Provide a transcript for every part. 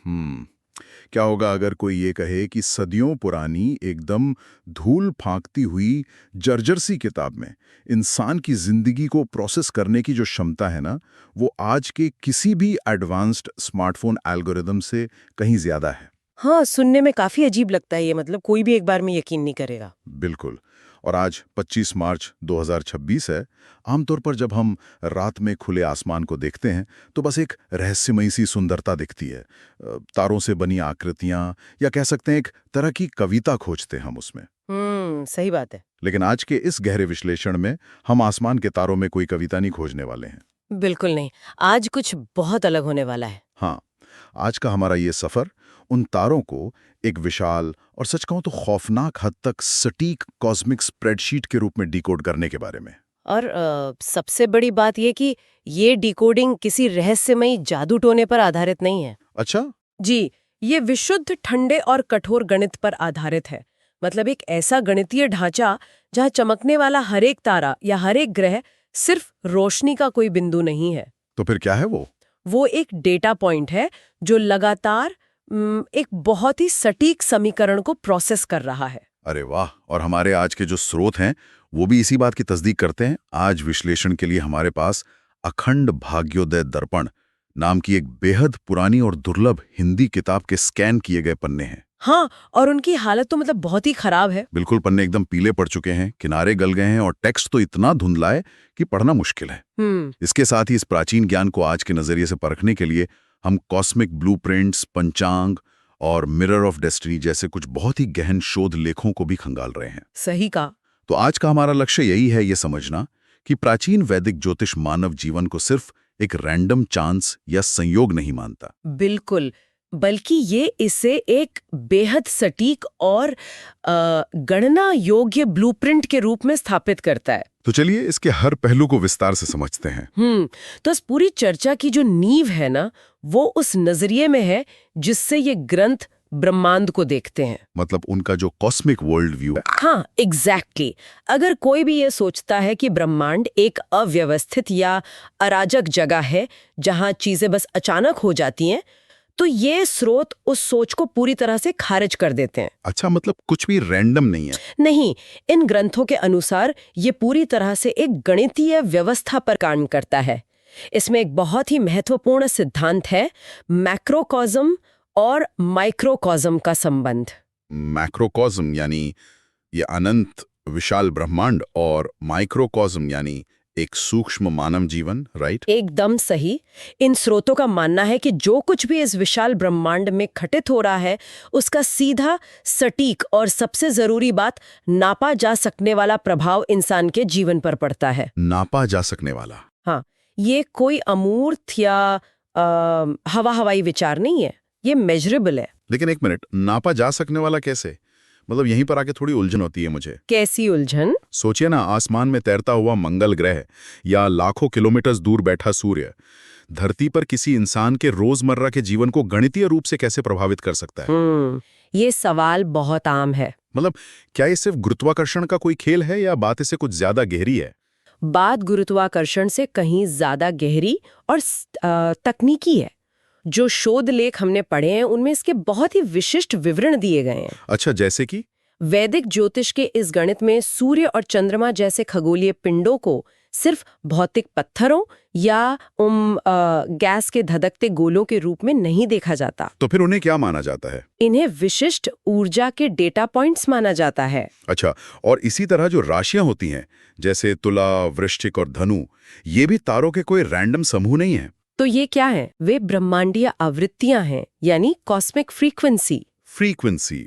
क्या होगा अगर कोई ये कहे कि सदियों पुरानी एकदम धूल फांकती हुई जर्जर सी किताब में इंसान की जिंदगी को प्रोसेस करने की जो क्षमता है ना, वो आज के किसी भी एडवांस्ड स्मार्टफोन एल्गोरिदम से कहीं ज्यादा है। हाँ, सुनने में काफी अजीब लगता है ये, मतलब कोई भी एक बार में यकीन नहीं करेगा। बिल्कुल। और आज 25 मार्च 2026 है। आमतौर पर जब हम रात में खुले आसमान को देखते हैं तो बस एक रहस्यमयी सी सुंदरता दिखती है। तारों से बनी आकृतियां, या कह सकते हैं एक तरह की कविता खोजते हैं हम उसमें। सही बात है। लेकिन आज के इस गहरे विश्लेषण में हम आसमान के तारों में कोई कविता नहीं खोजने वाले हैं। बिल्कुल नहीं। आज कुछ बहुत अलग होने वाला है। हाँ, आज का हमारा ये सफर उन तारों को एक विशाल और सच कहूं तो खौफनाक हद तक सटीक कॉस्मिक स्प्रेडशीट के रूप में डिकोड करने के बारे में। और सबसे बड़ी बात ये कि ये डिकोडिंग किसी रहस्यमयी जादू टोने पर आधारित नहीं है। अच्छा। जी, ये विशुद्ध ठंडे और कठोर गणित पर आधारित है। मतलब एक ऐसा गणितीय ढांचा जहां चमकने वाला हर एक तारा या हर एक ग्रह सिर्फ रोशनी का कोई बिंदु नहीं है। तो फिर क्या है वो? वो एक डेटा पॉइंट है जो लगातार एक बहुत ही सटीक समीकरण को प्रोसेस कर रहा है। अरे वाह! और हमारे आज के जो स्रोत हैं वो भी इसी बात की तस्दीक करते हैं। आज विश्लेषण के लिए हमारे पास अखंड भाग्योदय दर्पण नाम की एक बेहद पुरानी और दुर्लभ हिंदी किताब के स्कैन किए गए पन्ने हैं। हाँ, और उनकी हालत तो मतलब बहुत ही खराब है। बिल्कुल, पन्ने एकदम पीले पड़ चुके हैं, किनारे गल गए हैं और टेक्स्ट तो इतना धुंधला है कि पढ़ना मुश्किल है। इसके साथ ही इस प्राचीन ज्ञान को आज के नजरिए से परखने के लिए हम कॉस्मिक ब्लूप्रिंट्स, पंचांग और मिरर ऑफ डेस्टिनी जैसे कुछ बहुत ही गहन शोध लेखों को भी खंगाल रहे हैं। सही कहा। तो आज का हमारा लक्ष्य यही है, ये समझना कि प्राचीन वैदिक ज्योतिष मानव जीवन को सिर्फ एक रैंडम चांस या संयोग नहीं मानता। बिल्कुल, बल्कि ये इसे एक बेहद सटीक और गणना योग्य ब्लूप्रिंट के रूप में स्थापित करता है। तो चलिए इसके हर पहलू को विस्तार से समझते हैं। तो इस पूरी चर्चा की जो नींव है ना, वो उस नजरिए में है जिससे ये ग्रंथ ब्रह्मांड को देखते हैं। मतलब उनका जो कॉस्मिक वर्ल्ड व्यू है। हाँ, एग्जैक्टली। अगर कोई भी ये सोचता है कि ब्रह्मांड एक अव्यवस्थित या अराजक जगह है जहां चीजें बस अचानक हो जाती हैं, तो ये स्रोत उस सोच को पूरी तरह से खारिज कर देते हैं। अच्छा, मतलब कुछ भी रैंडम नहीं है? नहीं, इन ग्रंथों के अनुसार ये पूरी तरह से एक गणितीय व्यवस्था पर काम करता है। इसमें एक बहुत ही महत्वपूर्ण सिद्धांत है, मैक्रोकॉज्म और माइक्रोकॉज्म का संबंध। मैक्रोकॉज्म यानी ये अनंत विशाल ब्रह्मांड, और माइक्रोकॉज्म यानी एक सूक्ष्म मानव जीवन, राइट? एकदम सही। इन स्रोतों का मानना है कि जो कुछ भी इस विशाल ब्रह्मांड में घटित हो रहा है, उसका सीधा, सटीक और सबसे जरूरी बात, नापा जा सकने वाला प्रभाव इंसान के जीवन पर पड़ता है। नापा जा सकने वाला? हाँ, ये कोई अमूर्त या हवा हवाई विचार नहीं है, ये मेजरेबल है। लेकिन एक मिनट, नापा जा सकने वाला कैसे? मतलब यहीं पर आके थोड़ी उलझन होती है मुझे। कैसी उलझन? सोचिए ना, आसमान में तैरता हुआ मंगल ग्रह या लाखों किलोमीटर दूर बैठा सूर्य धरती पर किसी इंसान के रोजमर्रा के जीवन को गणितीय रूप से कैसे प्रभावित कर सकता है? ये सवाल बहुत आम है। मतलब क्या ये सिर्फ गुरुत्वाकर्षण का कोई खेल है, या बात इससे कुछ ज्यादा गहरी है? बात गुरुत्वाकर्षण से कहीं ज्यादा गहरी और तकनीकी है। जो शोध लेख हमने पढ़े हैं उनमें इसके बहुत ही विशिष्ट विवरण दिए गए हैं। अच्छा, जैसे कि? वैदिक ज्योतिष के इस गणित में सूर्य और चंद्रमा जैसे खगोलीय पिंडों को सिर्फ भौतिक पत्थरों या गैस के धधकते गोलों के रूप में नहीं देखा जाता। तो फिर उन्हें क्या माना जाता है? इन्हें विशिष्ट ऊर्जा के डेटा पॉइंट्स माना जाता है। अच्छा, और इसी तरह जो राशियां होती हैं जैसे तुला, वृश्चिक और धनु, ये भी तारों के कोई रैंडम समूह नहीं है? तो ये क्या है? वे ब्रह्मांडीय आवृत्तियां हैं, यानी कॉस्मिक फ्रीक्वेंसी। फ्रीक्वेंसी।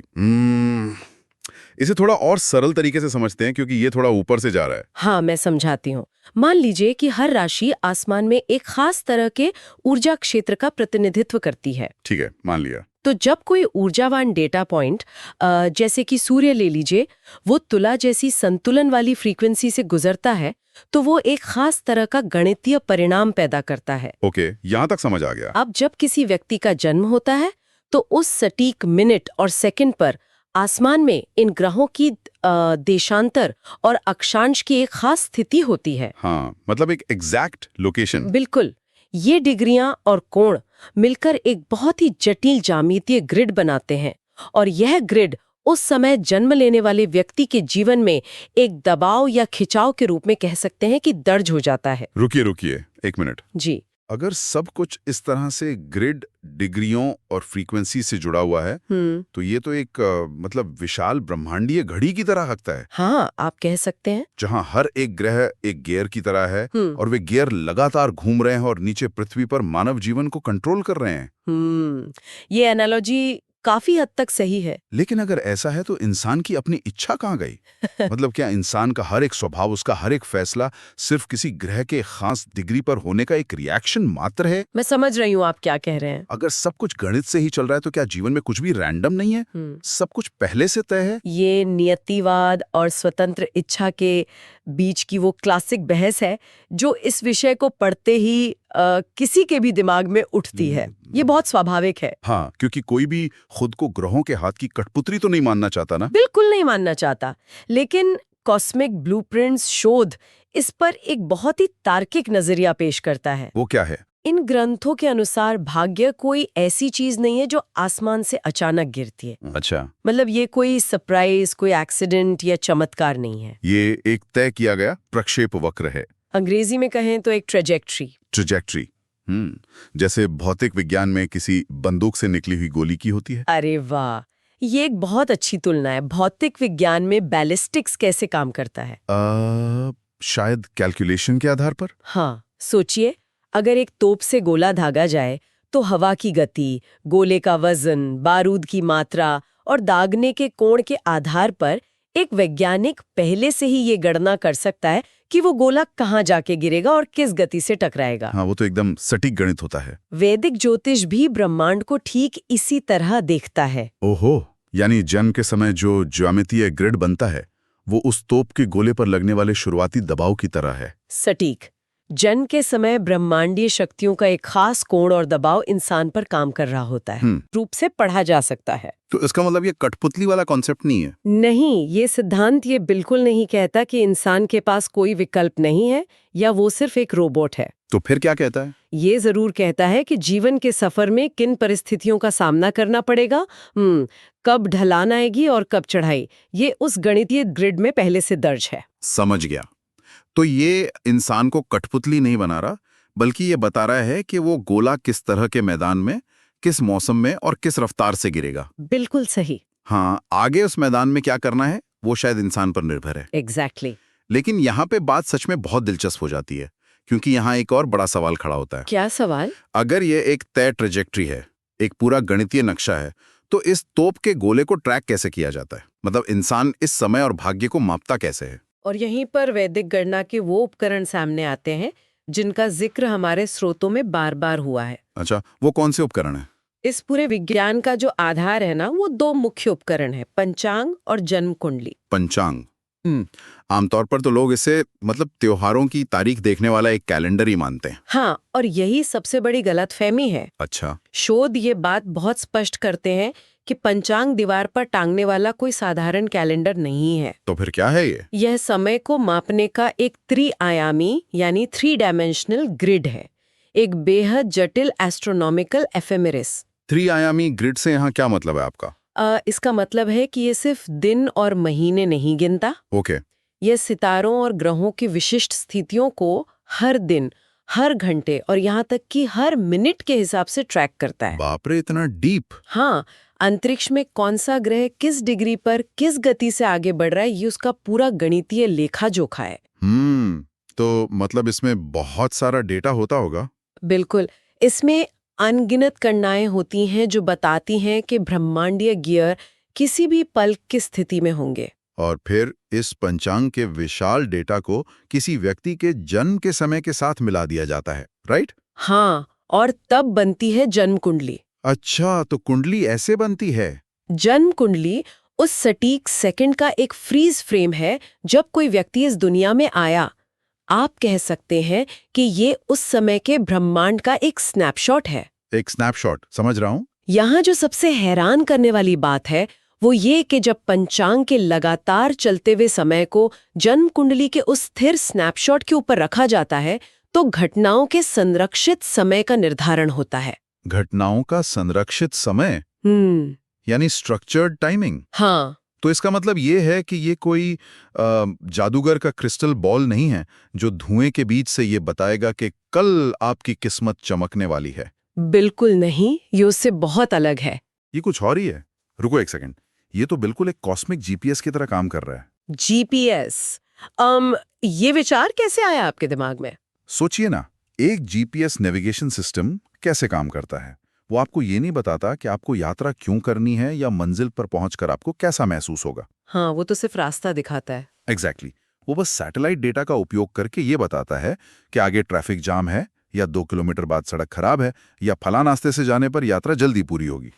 इसे थोड़ा और सरल तरीके से समझते हैं क्योंकि ये थोड़ा ऊपर से जा रहा है। हाँ, मैं समझाती हूँ। मान लीजिए कि हर राशि आसमान में एक खास तरह के ऊर्जा क्षेत्र का प्रतिनिधित्व करती है। ठीक है, मान लिया। तो जब कोई ऊर्जावान डेटा पॉइंट जैसे कि सूर्य ले लीजिए, वो तुला जैसी संतुलन वाली फ्रीक्वेंसी से गुजरता है, तो वो एक खास तरह का गणितीय परिणाम पैदा करता है। ओके, यहाँ तक समझ आ गया। अब जब किसी व्यक्ति का जन्म होता है, तो उस सटीक मिनट और सेकंड पर आसमान में इन ग्रहों की देशांतर और अक्षांश की एक खास स्थिति होती है। हाँ, मतलब एक एग्जैक्ट लोकेशन। बिल्कुल। ये डिग्रियां और कोण मिलकर एक बहुत ही जटिल ज्यामितीय ग्रिड बनाते हैं और यह ग्रिड उस समय जन्म लेने वाले व्यक्ति के जीवन में एक दबाव या खिंचाव के रूप में कह सकते हैं कि दर्ज हो जाता है। रुकिए 1 मिनट। जी। अगर सब कुछ इस तरह से ग्रिड, डिग्रियों और फ्रीक्वेंसी से जुड़ा हुआ है तो ये तो एक मतलब विशाल ब्रह्मांडीय घड़ी की तरह लगता है। हाँ, आप कह सकते हैं। जहां हर एक ग्रह एक गियर की तरह है और वे गियर लगातार घूम रहे हैं और नीचे पृथ्वी पर मानव जीवन को कंट्रोल कर रहे हैं। ये एनालॉजी काफी हद तक सही है। लेकिन अगर ऐसा है तो इंसान की अपनी इच्छा कहाँ गई? मतलब क्या इंसान का हर एक स्वभाव, उसका हर एक फैसला सिर्फ किसी ग्रह के खास डिग्री पर होने का एक रिएक्शन मात्र है? मैं समझ रही हूँ आप क्या कह रहे हैं। अगर सब कुछ गणित से ही चल रहा है तो क्या जीवन में कुछ भी रैंडम नहीं है? सब कुछ पहले से तय है? ये नियतिवाद और स्वतंत्र इच्छा के बीच की वो क्लासिक बहस है जो इस विषय को पढ़ते ही किसी के भी दिमाग में उठती है। ये बहुत स्वाभाविक है। हाँ, क्योंकि कोई भी खुद को ग्रहों के हाथ की कठपुतली तो नहीं मानना चाहता ना। बिल्कुल नहीं मानना चाहता। लेकिन कॉस्मिक ब्लूप्रिंट्स शोध इस पर एक बहुत ही तार्किक नजरिया पेश करता है। वो क्या है? इन ग्रंथों के अनुसार भाग्य कोई ऐसी चीज नहीं है जो आसमान से अचानक गिरती है। अच्छा। मतलब ये कोई सरप्राइज, कोई एक्सीडेंट या चमत्कार नहीं है। ये एक तय किया गया प्रक्षेप वक्र है। अंग्रेजी में कहें तो एक ट्रेजेक्ट्री। जैसे भौतिक विज्ञान में किसी बंदूक से निकली हुई गोली की होती है। अरे वाह, ये एक बहुत अच्छी तुलना है। भौतिक विज्ञान में बैलिस्टिक्स कैसे काम करता है? शायद कैलकुलेशन के आधार पर। हाँ, सोचिए, अगर एक तोप से गोला दागा जाए तो हवा की गति, गोले का वजन, बारूद की मात्रा और दागने के कोण के आधार पर एक वैज्ञानिक पहले से ही ये गणना कर सकता है कि वो गोला कहाँ जाके गिरेगा और किस गति से टकराएगा। हाँ, वो तो एकदम सटीक गणित होता है। वैदिक ज्योतिष भी ब्रह्मांड को ठीक इसी तरह देखता है। ओहो, यानी जन्म के समय जो ज्यामितीय ग्रिड बनता है वो उस तोप के गोले पर लगने वाले शुरुआती दबाव की तरह है। सटीक। जन्म के समय ब्रह्मांडीय शक्तियों का एक खास कोण और दबाव इंसान पर काम कर रहा होता है। रूप से पढ़ा जा सकता है। तो इसका मतलब ये कठपुतली वाला कॉन्सेप्ट नहीं है? नहीं, ये सिद्धांत ये बिल्कुल नहीं कहता कि इंसान के पास कोई विकल्प नहीं है या वो सिर्फ एक रोबोट है। तो फिर क्या कहता है? ये जरूर कहता है कि जीवन के सफर में किन परिस्थितियों का सामना करना पड़ेगा, कब ढलान आएगी और कब चढ़ाई, ये उस गणितीय ग्रिड में पहले से दर्ज है। समझ गया। तो ये इंसान को कठपुतली नहीं बना रहा, बल्कि ये बता रहा है कि वो गोला किस तरह के मैदान में, किस मौसम में और किस रफ्तार से गिरेगा। बिल्कुल सही। हाँ, आगे उस मैदान में क्या करना है वो शायद इंसान पर निर्भर है। एग्जैक्टली। लेकिन यहाँ पे बात सच में बहुत दिलचस्प हो जाती है, क्योंकि यहाँ एक और बड़ा सवाल खड़ा होता है। क्या सवाल? अगर ये एक तय ट्रेजेक्ट्री है, एक पूरा गणितीय नक्शा है, तो इस तोप के गोले को ट्रैक कैसे किया जाता है? मतलब इंसान इस समय और भाग्य को मापता कैसे है? और यहीं पर वैदिक गणना के वो उपकरण सामने आते हैं जिनका जिक्र हमारे स्रोतों में बार बार हुआ है। अच्छा, वो कौन से उपकरण है? इस पूरे विज्ञान का जो आधार है ना, वो दो मुख्य उपकरण है, पंचांग और जन्म कुंडली। पंचांग। आमतौर पर तो लोग इसे मतलब त्योहारों की तारीख देखने वाला एक कैलेंडर ही मानते हैं। हाँ, और यही सबसे बड़ी गलतफहमी है। अच्छा। शोध ये बात बहुत स्पष्ट करते हैं कि पंचांग दीवार पर टांगने वाला कोई साधारण कैलेंडर नहीं है। तो फिर क्या है ये? यह समय को मापने का एक त्रिआयामी यानी 3 डायमेंशनल ग्रिड है, एक बेहद जटिल एस्ट्रोनॉमिकल एफेमेरिस। 3 आयामी ग्रिड से यहाँ क्या मतलब है आपका? इसका मतलब है कि ये सिर्फ दिन और महीने नहीं गिनता। ओके। ये सितारों और ग्रहों की विशिष्ट स्थितियों को हर दिन, हर घंटे और यहाँ तक कि हर मिनट के हिसाब से ट्रैक करता है। बाप रे, इतना डीप। हाँ, अंतरिक्ष में कौन सा ग्रह किस डिग्री पर किस गति से आगे बढ़ रहा है, ये उसका पूरा गणितीय लेखा जोखा है। तो मतलब इसमें बहुत सारा डेटा होता होगा? बिल्कुल। इसमें अनगिनत गणनाएं होती हैं जो बताती हैं कि ब्रह्मांडीय गियर किसी भी पल की स्थिति में होंगे। और फिर इस पंचांग के विशाल डेटा को किसी व्यक्ति के जन्म के समय के साथ मिला दिया जाता है, राइट? हाँ, और तब बनती है जन्म कुंडली। अच्छा, तो कुंडली ऐसे बनती है? जन्म कुंडली उस सटीक सेकंड का एक फ्रीज फ्रेम है जब कोई व्यक्ति इस दुनिया में आया। आप कह सकते हैं कि ये उस समय के ब्रह्मांड का एक स्नैपशॉट है। एक स्नैपशॉट, समझ रहा हूँ। यहाँ जो सबसे हैरान करने वाली बात है वो ये कि जब पंचांग के लगातार चलते हुए समय को जन्म कुंडली के उस स्थिर स्नैपशॉट के ऊपर रखा जाता है तो घटनाओं के संरक्षित समय का निर्धारण होता है। घटनाओं का संरक्षित समय यानी स्ट्रक्चर्ड टाइमिंग। हाँ, तो इसका मतलब ये है कि ये कोई जादूगर का क्रिस्टल बॉल नहीं है जो धुएं के बीच से ये बताएगा कि कल आपकी किस्मत चमकने वाली है। बिल्कुल नहीं, ये उससे बहुत अलग है। ये कुछ और ही है। रुको एक सेकंड, ये तो बिल्कुल एक कॉस्मिक जीपीएस की तरह काम कर रहा है। जीपीएस। ये विचार कैसे आया आपके दिमाग में? सोचिए ना, एक जीपीएस नेविगेशन सिस्टम कैसे काम करता है। वो आपको ये नहीं बताता कि आपको यात्रा क्यों करनी है या मंजिल पर पहुंचकर आपको कैसा महसूस होगा। हाँ, वो तो सिर्फ रास्ता दिखाता है। एग्जैक्टली। वो बस सैटेलाइट डेटा का उपयोग करके ये बताता है कि आगे ट्रैफिक जाम है या 2 किलोमीटर बाद सड़क खराब है या फला रास्ते से जाने पर यात्रा जल्दी पूरी होगी।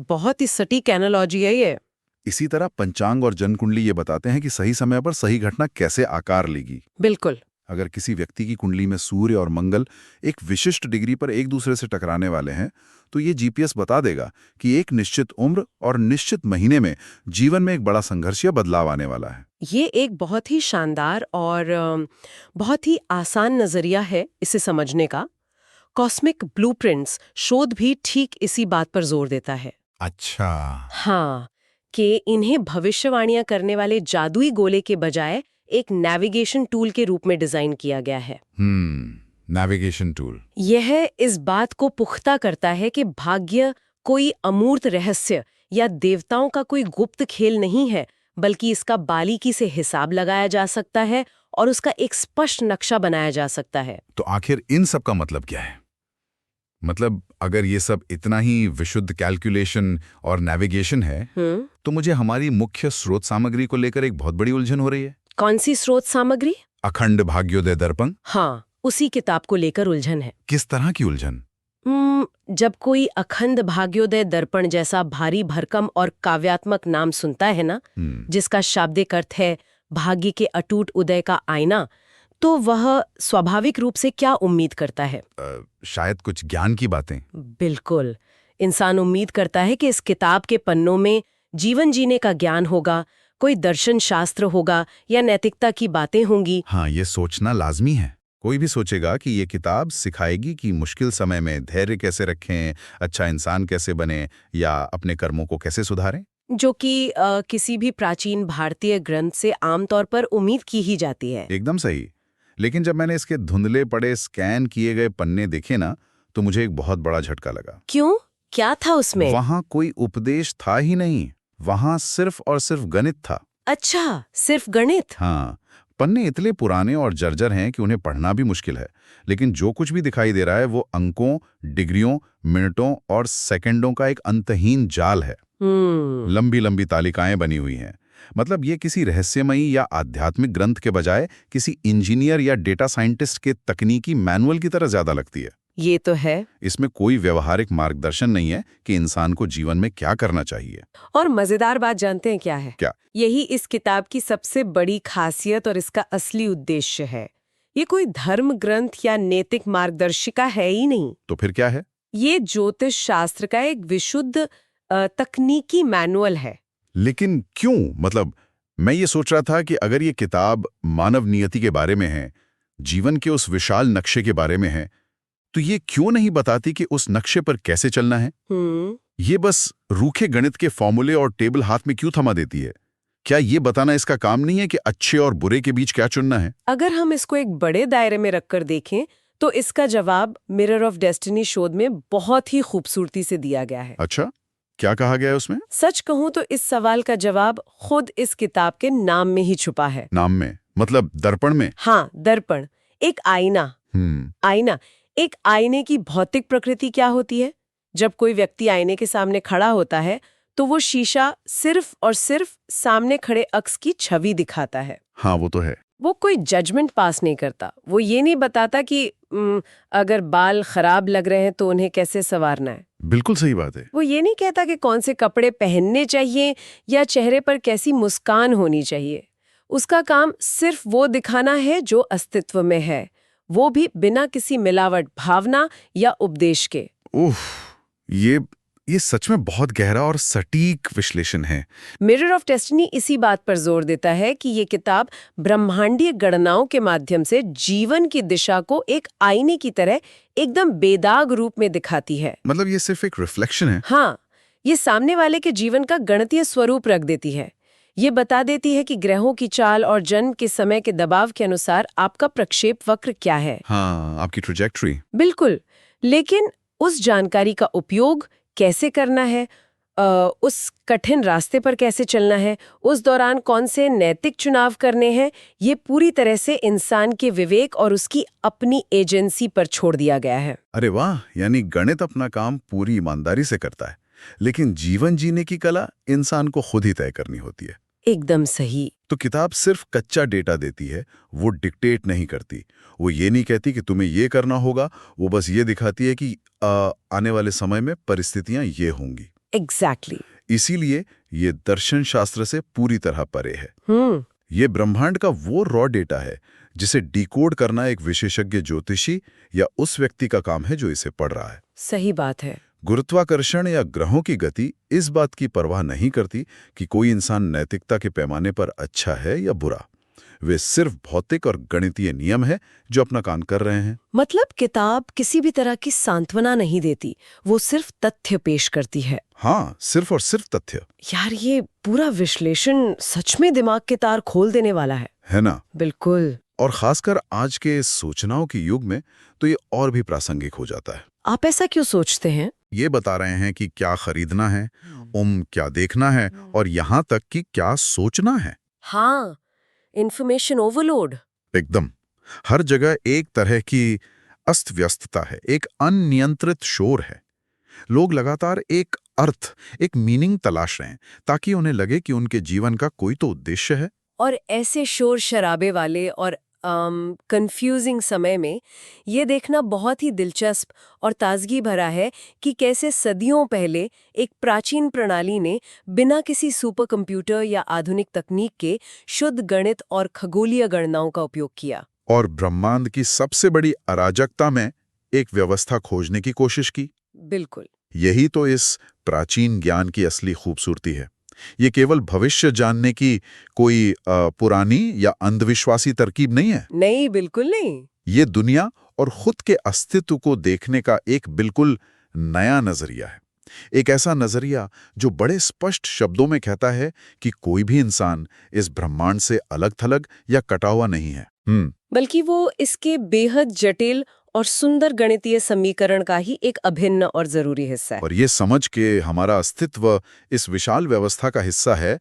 बहुत ही सटीक एनालॉजी है ये। इसी तरह पंचांग और जनकुंडली ये बताते हैं कि सही समय पर सही घटना कैसे आकार लेगी। बिल्कुल। अगर किसी व्यक्ति की कुंडली में सूर्य और मंगल एक विशिष्ट डिग्री पर एक दूसरे से टकराने वाले हैं, तो ये जीपीएस बता देगा कि एक निश्चित उम्र और निश्चित महीने में जीवन में एक बड़ा संघर्ष या बदलाव आने वाला है। ये एक बहुत ही शानदार और बहुत ही आसान नजरिया है इसे समझने का। कॉस्मिक ब्लूप्रिंट्स शोध भी ठीक इसी बात पर जोर देता है। अच्छा। हाँ, कि इन्हें भविष्यवाणियां करने वाले जादुई गोले के बजाय एक नेविगेशन टूल के रूप में डिजाइन किया गया है। Navigation tool. यह इस बात को पुख्ता करता है कि भाग्य कोई अमूर्त रहस्य या देवताओं का कोई गुप्त खेल नहीं है, बल्कि इसका बारीकी से हिसाब लगाया जा सकता है और उसका एक स्पष्ट नक्शा बनाया जा सकता है। तो आखिर इन सब का मतलब क्या है? मतलब अगर ये सब इतना ही विशुद्ध कैलकुलेशन और नेविगेशन है, तो मुझे हमारी मुख्य स्रोत सामग्री को लेकर एक बहुत बड़ी उलझन हो रही है। कौन सी स्रोत सामग्री? अखंड भाग्योदय दर्पण। हाँ, उसी किताब को लेकर उलझन है। किस तरह की उलझन? जब कोई अखंड भाग्योदय दर्पण जैसा भारी भरकम और काव्यात्मक नाम सुनता है ना, जिसका शाब्दिक अर्थ है भाग्य के अटूट उदय का आईना, तो वह स्वाभाविक रूप से क्या उम्मीद करता है? शायद कुछ ज्ञान की बातें। बिल्कुल। इंसान उम्मीद करता है कि इस किताब के पन्नों में जीवन जीने का ज्ञान होगा, कोई दर्शन शास्त्र होगा या नैतिकता की बातें होंगी। हाँ, ये सोचना लाजमी है। कोई भी सोचेगा कि ये किताब सिखाएगी कि मुश्किल समय में धैर्य कैसे रखें, अच्छा इंसान कैसे बने या अपने कर्मों को कैसे सुधारें, जो कि किसी भी प्राचीन भारतीय ग्रंथ से आमतौर पर उम्मीद की ही जाती है। एकदम सही। लेकिन जब मैंने इसके धुंधले पड़े स्कैन किए गए पन्ने देखे ना, तो मुझे एक बहुत बड़ा झटका लगा। क्यों? क्या था उसमें? वहां कोई उपदेश था ही नहीं, वहां सिर्फ और सिर्फ गणित था। अच्छा, सिर्फ गणित? हाँ, पन्ने इतने पुराने और जर्जर हैं कि उन्हें पढ़ना भी मुश्किल है, लेकिन जो कुछ भी दिखाई दे रहा है वो अंकों, डिग्रियों, मिनटों और सेकंडों का एक अंतहीन जाल है। लंबी लंबी तालिकाएं बनी हुई हैं। मतलब ये किसी रहस्यमयी या आध्यात्मिक ग्रंथ के बजाय किसी इंजीनियर या डेटा साइंटिस्ट के तकनीकी मैनुअल की तरह ज्यादा लगती है। ये तो है। इसमें कोई व्यवहारिक मार्गदर्शन नहीं है कि इंसान को जीवन में क्या करना चाहिए। और मजेदार बात जानते हैं क्या है? क्या? यही इस किताब की सबसे बड़ी खासियत और इसका असली उद्देश्य है। ये कोई धर्म ग्रंथ या नैतिक मार्गदर्शिका है ही नहीं। तो फिर क्या है? ये ज्योतिष शास्त्र का एक विशुद्ध तकनीकी मैनुअल है। लेकिन क्यों? मतलब मैं ये सोच रहा था कि अगर ये किताब मानव नियति के बारे में है, जीवन के उस विशाल नक्शे के बारे में है, तो ये क्यों नहीं बताती कि उस नक्शे पर कैसे चलना है? ये बस रूखे गणित के फॉर्मूले और टेबल हाथ में क्यों थमा देती है? क्या ये बताना इसका काम नहीं है कि अच्छे और बुरे के बीच क्या चुनना है? अगर हम इसको एक बड़े दायरे में रखकर देखें, तो इसका जवाब मिरर ऑफ डेस्टिनी शोध में बहुत ही खूबसूरती से दिया गया है। अच्छा, क्या कहा गया है उसमें? सच कहूं तो इस सवाल का जवाब खुद इस किताब के नाम में ही छुपा है। नाम में? मतलब दर्पण में? हाँ, दर्पण, एक आईना। आईना, एक आईने की भौतिक प्रकृति क्या होती है? जब कोई व्यक्ति आईने के सामने खड़ा होता है, तो वो शीशा सिर्फ और सिर्फ सामने खड़े अक्स की छवि दिखाता है। हाँ, वो तो है। वो कोई जजमेंट पास नहीं करता। वो ये नहीं बताता कि अगर बाल खराब लग रहे हैं तो उन्हें कैसे संवारना है। बिल्कुल सही बात है। वो ये नहीं कहता कि कौन से कपड़े पहनने चाहिए या चेहरे पर कैसी मुस्कान होनी चाहिए। उसका काम सिर्फ वो दिखाना है जो अस्तित्व में है, वो भी बिना किसी मिलावट भावना या उपदेश के। उफ, ये ये सच में बहुत गहरा और सटीक विश्लेषण है। मिरर ऑफ डेस्टिनी इसी बात पर जोर देता है कि ये किताब ब्रह्मांडीय गणनाओं के माध्यम से जीवन की दिशा को एक आईने की तरह एकदम बेदाग रूप में दिखाती है। मतलब ये सिर्फ एक रिफ्लेक्शन है। हाँ, ये सामने वाले के जीवन का गणितीय स्वरूप रख देती है। ये बता देती है कि ग्रहों की चाल और जन्म के समय के दबाव के अनुसार आपका प्रक्षेप वक्र क्या है। हाँ, आपकी ट्रेजेक्टरी। बिल्कुल, लेकिन उस जानकारी का उपयोग कैसे करना है, उस कठिन रास्ते पर कैसे चलना है, उस दौरान कौन से नैतिक चुनाव करने हैं, ये पूरी तरह से इंसान के विवेक और उसकी अपनी एजेंसी पर छोड़ दिया गया है। अरे वाह, यानी गणित अपना काम पूरी ईमानदारी से करता है, लेकिन जीवन जीने की कला इंसान को खुद ही तय करनी होती है। एकदम सही। तो किताब सिर्फ कच्चा डेटा देती है, वो डिक्टेट नहीं करती। वो ये नहीं कहती कि तुम्हें ये करना होगा, वो बस ये दिखाती है कि आने वाले समय में परिस्थितियां ये होंगी। एग्जैक्टली। इसीलिए ये दर्शन शास्त्र से पूरी तरह परे है। हम्म। ये ब्रह्मांड का वो रॉ डेटा है जिसे डिकोड करना एक विशेषज्ञ ज्योतिषी या उस व्यक्ति का काम है जो इसे पढ़ रहा है। सही बात है। गुरुत्वाकर्षण या ग्रहों की गति इस बात की परवाह नहीं करती कि कोई इंसान नैतिकता के पैमाने पर अच्छा है या बुरा। वे सिर्फ भौतिक और गणितीय नियम है जो अपना काम कर रहे हैं। मतलब किताब किसी भी तरह की सांत्वना नहीं देती, वो सिर्फ तथ्य पेश करती है। हाँ, सिर्फ और सिर्फ तथ्य। यार, ये पूरा विश्लेषण सच में दिमाग के तार खोल देने वाला है ना? बिल्कुल। और खासकर आज के सूचनाओं के युग में तो ये और भी प्रासंगिक हो जाता है। आप ऐसा क्यों सोचते हैं? ये बता रहे हैं कि क्या खरीदना है, क्या देखना है, और यहाँ तक कि क्या सोचना है। हाँ, इंफॉर्मेशन ओवरलोड। एकदम। हर जगह एक तरह की अस्त व्यस्तता है, एक अनियंत्रित शोर है। लोग लगातार एक अर्थ, एक मीनिंग तलाश रहे हैं ताकि उन्हें लगे कि उनके जीवन का कोई तो उद्देश्य है। और ऐसे शोर शराबे वाले और कंफ्यूजिंग समय में ये देखना बहुत ही दिलचस्प और ताजगी भरा है कि कैसे सदियों पहले एक प्राचीन प्रणाली ने बिना किसी सुपर कंप्यूटर या आधुनिक तकनीक के शुद्ध गणित और खगोलीय गणनाओं का उपयोग किया और ब्रह्मांड की सबसे बड़ी अराजकता में एक व्यवस्था खोजने की कोशिश की। बिल्कुल। यही तो इस प्राचीन ज्ञान की असली खूबसूरती है। ये केवल भविष्य जानने की कोई पुरानी या अंधविश्वासी तरकीब नहीं है। नहीं, बिल्कुल नहीं। ये दुनिया और खुद के अस्तित्व को देखने का एक बिल्कुल नया नजरिया है। एक ऐसा नजरिया जो बड़े स्पष्ट शब्दों में कहता है कि कोई भी इंसान इस ब्रह्मांड से अलग-थलग या कटा हुआ नहीं है, बल्कि वो इसके बेहद जटिल और सुंदर गणितीय समीकरण का ही एक अभिन्न और जरूरी हिस्सा है। और ये समझ के हमारा अस्तित्व इस विशाल व्यवस्था का हिस्सा है,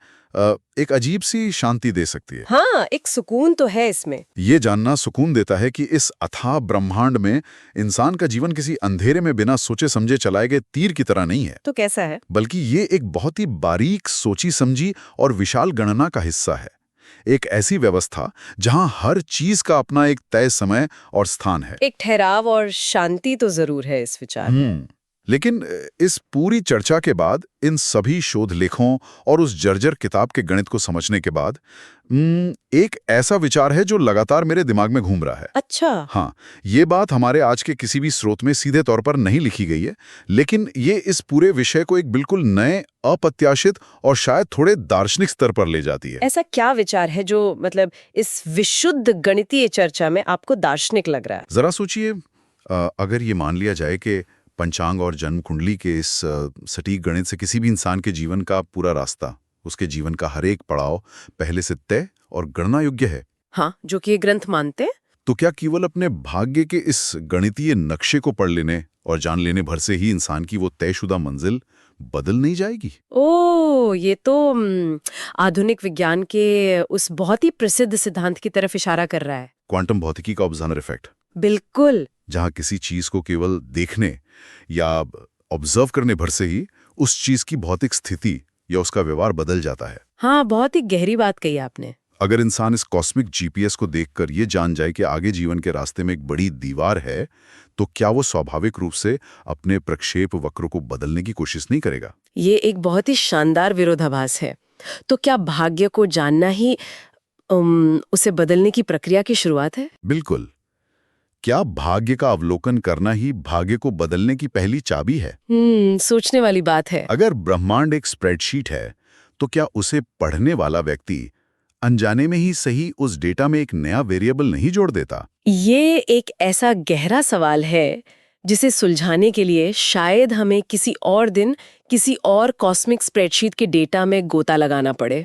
एक अजीब सी शांति दे सकती है। हाँ, एक सुकून तो है इसमें। ये जानना सुकून देता है कि इस अथाह ब्रह्मांड में इंसान का जीवन किसी अंधेरे में बिना सोचे समझे चलाए गए तीर की तरह नहीं है। तो कैसा है? बल्कि ये एक बहुत ही बारीक सोची समझी और विशाल गणना का हिस्सा है। एक ऐसी व्यवस्था जहां हर चीज का अपना एक तय समय और स्थान है। एक ठहराव और शांति तो जरूर है इस विचार में। लेकिन इस पूरी चर्चा के बाद, इन सभी शोध लेखों और उस जर्जर किताब के गणित को समझने के बाद, एक ऐसा विचार है जो लगातार मेरे दिमाग में घूम रहा है। अच्छा। हाँ, ये बात हमारे आज के किसी भी स्रोत में सीधे तौर पर नहीं लिखी गई है, लेकिन ये इस पूरे विषय को एक बिल्कुल नए, अप्रत्याशित और शायद थोड़े दार्शनिक स्तर पर ले जाती है। ऐसा क्या विचार है जो मतलब इस विशुद्ध गणितीय चर्चा में आपको दार्शनिक लग रहा है? जरा सोचिए, अगर ये मान लिया जाए कि पंचांग और जन्म कुंडली के इस सटीक गणित से किसी भी इंसान के जीवन का पूरा रास्ता, उसके जीवन का हर एक पड़ाव पहले से तय और गणना योग्य है। हाँ, जो कि ये ग्रंथ मानते हैं। तो क्या केवल अपने भाग्य के इस गणितीय नक्शे को पढ़ लेने और जान लेने भर से ही इंसान की वो तयशुदा मंजिल बदल नहीं जाएगी? ओह, ये तो आधुनिक विज्ञान के उस बहुत ही प्रसिद्ध सिद्धांत की तरफ इशारा कर रहा है। क्वांटम भौतिकी का ऑब्जर्वर इफेक्ट। बिल्कुल। जहां किसी चीज को केवल देखने या ऑब्जर्व करने भर से ही उस चीज की भौतिक स्थिति या उसका व्यवहार बदल जाता है। हाँ, बहुत ही गहरी बात कही आपने। अगर इंसान इस कॉस्मिक जीपीएस को देखकर ये जान जाए कि आगे जीवन के रास्ते में एक बड़ी दीवार है, तो क्या वो स्वाभाविक रूप से अपने प्रक्षेप वक्र को बदलने की कोशिश नहीं करेगा? ये एक बहुत ही शानदार विरोधाभास है। तो क्या भाग्य को जानना ही उसे बदलने की प्रक्रिया की शुरुआत है? बिल्कुल। क्या भाग्य का अवलोकन करना ही भाग्य को बदलने की पहली चाबी है? सोचने वाली बात है। अगर ब्रह्मांड एक स्प्रेडशीट है, तो क्या उसे पढ़ने वाला व्यक्ति अनजाने में ही सही उस डेटा में एक नया वेरिएबल नहीं जोड़ देता? ये एक ऐसा गहरा सवाल है जिसे सुलझाने के लिए शायद हमें किसी और दिन किसी और कॉस्मिक स्प्रेडशीट के डेटा में गोता लगाना पड़े।